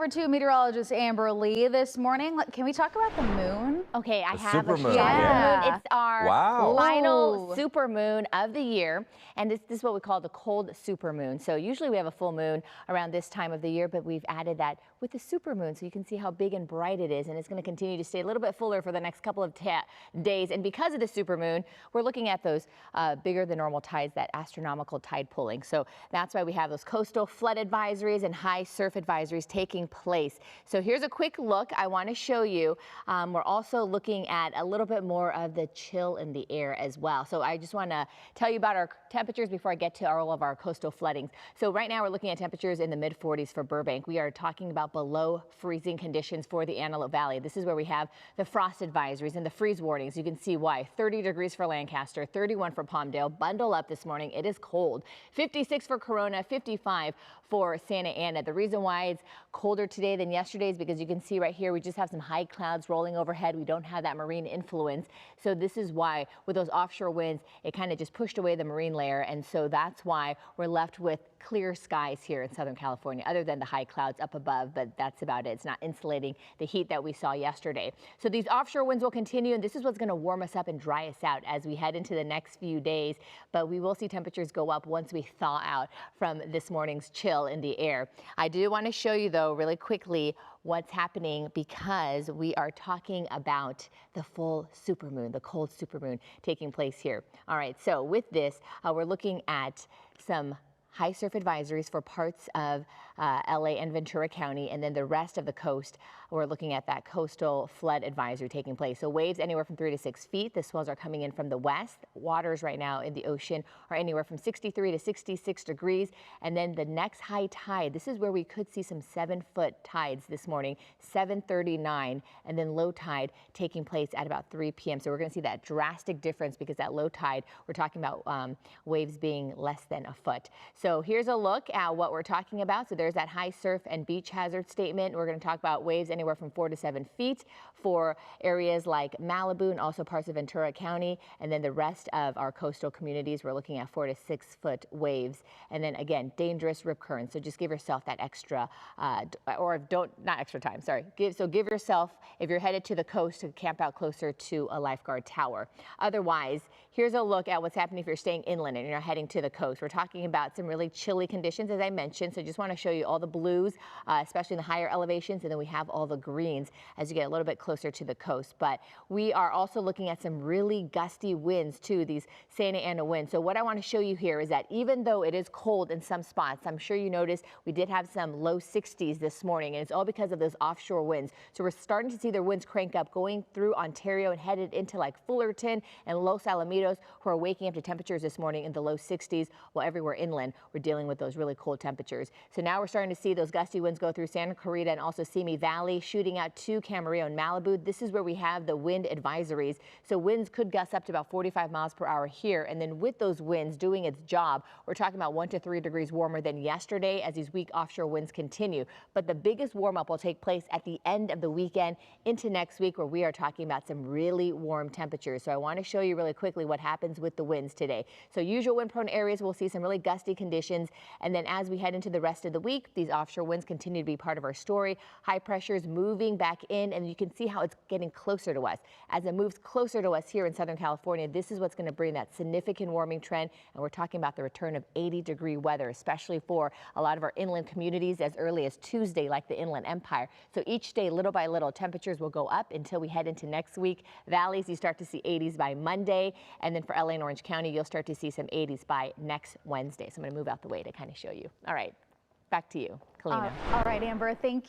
over to meteorologist Amber Lee this morning. Can we talk about the moon? Okay, I The have a supermoon. shot Yeah. moon. It's our Wow. final Ooh. supermoon of the year, and this is what we call the cold supermoon. So usually we have a full moon around this time of the year, but we've added that with the supermoon, so you can see how big and bright it is, and it's going to continue to stay a little bit fuller for the next couple of days. And because of the supermoon, we're looking at those bigger than normal tides, that astronomical tide pulling. So that's why we have those coastal flood advisories and high surf advisories taking place. So here's a quick look. I want to show you. We're also looking at a little bit more of the chill in the air as well. So I just want to tell you about our temperatures before I get to all of our coastal floodings. So right now we're looking at temperatures in the mid 40s for Burbank. We are talking about below freezing conditions for the Antelope Valley. This is where we have the frost advisories and the freeze warnings. You can see why. 30 degrees for Lancaster, 31 for Palmdale. Bundle up this morning. It is cold. 56 for Corona, 55 for Santa Ana. The reason why it's colder today than yesterday is because you can see right here we just have some high clouds rolling overhead. We don't have that marine influence. So this is why with those offshore winds, it kind of just pushed away the marine layer. And so that's why we're left with clear skies here in Southern California, other than the high clouds up above, but that's about it. It's not insulating the heat that we saw yesterday. So these offshore winds will continue, and this is what's going to warm us up and dry us out as we head into the next few days. But we will see temperatures go up once we thaw out from this morning's chill in the air. I do want to show you, though, really quickly what's happening, because we are talking about the full supermoon, the cold supermoon taking place here. All right, so with this, we're looking at some high surf advisories for parts of LA and Ventura County, and then the rest of the coast, we're looking at that coastal flood advisory taking place. So waves anywhere from 3 to 6 feet. The swells are coming in from the west. Waters right now in the ocean are anywhere from 63 to 66 degrees. And then the next high tide, this is where we could see some 7-foot tides this morning, 7:39, and then low tide taking place at about 3 p.m. So we're going to see that drastic difference, because at low tide, we're talking about waves being less than a foot. So here's a look at what we're talking about. So there's that high surf and beach hazard statement. We're going to talk about waves anywhere from 4 to 7 feet for areas like Malibu and also parts of Ventura County. And then the rest of our coastal communities, we're looking at 4 to 6 foot waves. And then again, dangerous rip currents. So just give yourself that extra, not extra time, sorry. Give yourself, if you're headed to the coast, to camp out closer to a lifeguard tower. Otherwise, here's a look at what's happening if you're staying inland and you're heading to the coast. We're talking about some really chilly conditions, as I mentioned. So just want to show you all the blues, especially in the higher elevations, and then we have all the greens as you get a little bit closer to the coast. But we are also looking at some really gusty winds too, these Santa Ana winds. So what I want to show you here is that even though it is cold in some spots, I'm sure you noticed we did have some low 60s this morning, and it's all because of those offshore winds. So we're starting to see their winds crank up, going through Ontario and headed into like Fullerton and Los Alamitos, who are waking up to temperatures this morning in the low 60s, while everywhere inland we're dealing with those really cold temperatures. So now we're starting to see those gusty winds go through Santa Clarita and also Simi Valley, shooting out to Camarillo and Malibu. This is where we have the wind advisories. So winds could gust up to about 45 miles per hour here. And then with those winds doing its job, we're talking about 1 to 3 degrees warmer than yesterday as these weak offshore winds continue. But the biggest warm up will take place at the end of the weekend into next week, where we are talking about some really warm temperatures. So I want to show you really quickly what happens with the winds today. So usual wind prone areas will see some really gusty conditions. And then as we head into the rest of the week, these offshore winds continue to be part of our story. High pressures moving back in, and you can see how it's getting closer to us. As it moves closer to us here in Southern California, this is what's going to bring that significant warming trend. And we're talking about the return of 80-degree weather, especially for a lot of our inland communities as early as Tuesday, like the Inland Empire. So each day, little by little, temperatures will go up until we head into next week. Valleys, you start to see 80s by Monday. And then for LA and Orange County, you'll start to see some 80s by next Wednesday. So I'm going to move out the way to kind of show you. All right, back to you, Kalina. All right, Amber, thank you.